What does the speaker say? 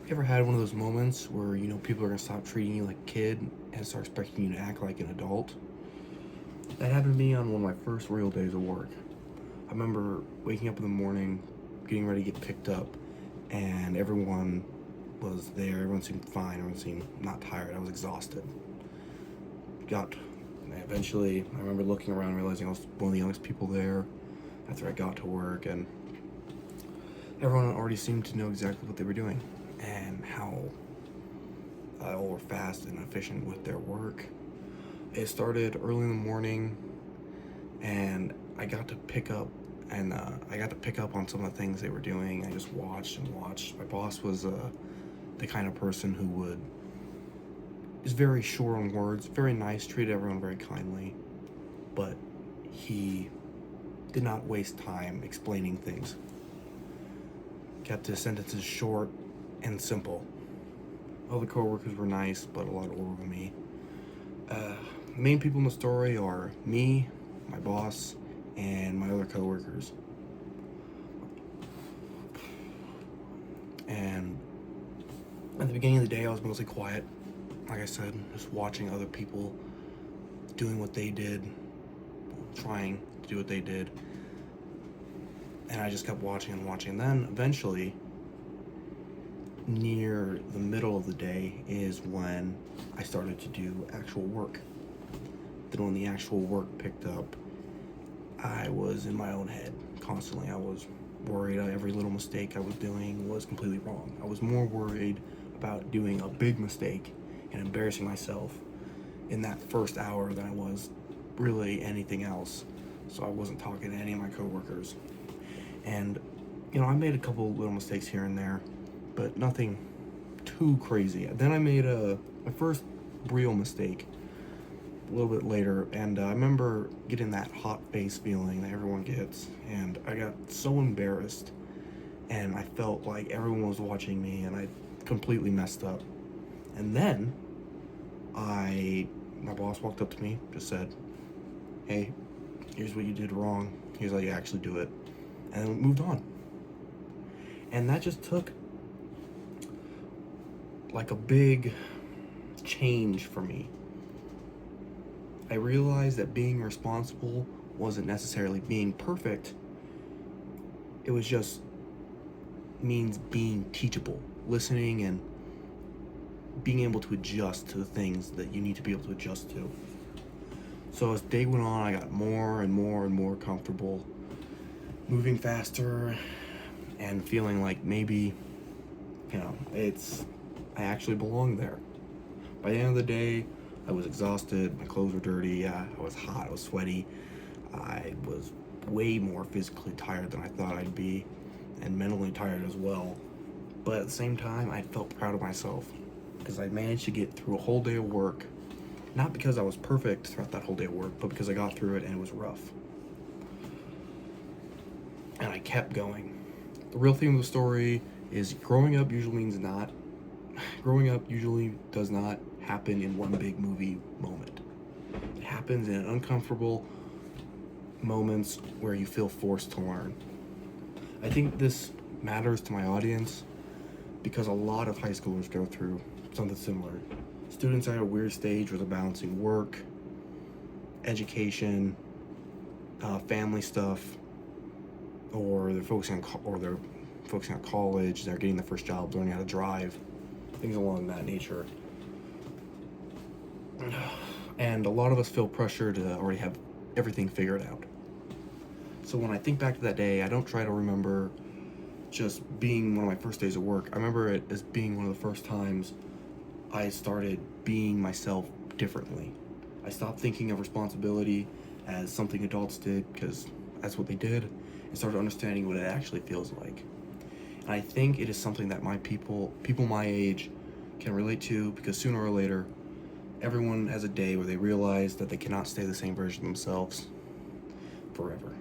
You ever had one of those moments where people are gonna stop treating you like a kid and start expecting you to act like an adult? That happened to me on one of my first real days of work. I remember waking up in the morning, getting ready to get picked up, and everyone was there. Everyone seemed fine. Everyone seemed not tired. I was exhausted. Got Eventually, I remember looking around, realizing I was one of the youngest people there after I got to work, and everyone already seemed to know exactly what they were doing and how all were fast and efficient with their work. It started early in the morning, and I got to pick up on some of the things they were doing. I just watched and watched. My boss was the kind of person who is very short on words, very nice, treated everyone very kindly, but he did not waste time explaining things. Kept his sentences short and simple. All the coworkers were nice, but a lot older than me. The main people in the story are me, my boss, and my other coworkers. And at the beginning of the day, I was mostly quiet. Like I said, just watching other people doing what they did, trying to do what they did. And I just kept watching and watching. And then eventually, near the middle of the day is when I started to do actual work. Then when the actual work picked up, I was in my own head constantly. I was worried every little mistake I was doing was completely wrong. I was more worried about doing a big mistake and embarrassing myself in that first hour than I was really anything else. So I wasn't talking to any of my coworkers. And I made a couple little mistakes here and there, but nothing too crazy. Then I made my first real mistake a little bit later, and I remember getting that hot face feeling that everyone gets, and I got so embarrassed, and I felt like everyone was watching me, and I completely messed up. And then my boss walked up to me, just said, "Hey, here's what you did wrong. Here's how you actually do it," and then moved on. And that just took like a big change for me. I realized that being responsible wasn't necessarily being perfect. It was just means being teachable, listening, and being able to adjust to the things that you need to be able to adjust to. So as day went on, I got more and more and more comfortable, moving faster, and feeling like maybe, I actually belong there. By the end of the day, I was exhausted, my clothes were dirty, I was hot, I was sweaty, I was way more physically tired than I thought I'd be, and mentally tired as well. But at the same time, I felt proud of myself, because I managed to get through a whole day of work, not because I was perfect throughout that whole day of work, but because I got through it and it was rough. And I kept going. The real theme of the story is growing up usually does not happen in one big movie moment. It happens in uncomfortable moments where you feel forced to learn. I think this matters to my audience because a lot of high schoolers go through something similar. Students are at a weird stage where they're balancing work, education, family stuff, or they're focusing on college. They're getting their first job, learning how to drive, things along that nature. And a lot of us feel pressure to already have everything figured out. So when I think back to that day, I don't try to remember just being one of my first days of work. I remember it as being one of the first times I started being myself differently. I stopped thinking of responsibility as something adults did, because that's what they did, and started understanding what it actually feels like. And I think it is something that people my age can relate to, because sooner or later, everyone has a day where they realize that they cannot stay the same version of themselves forever.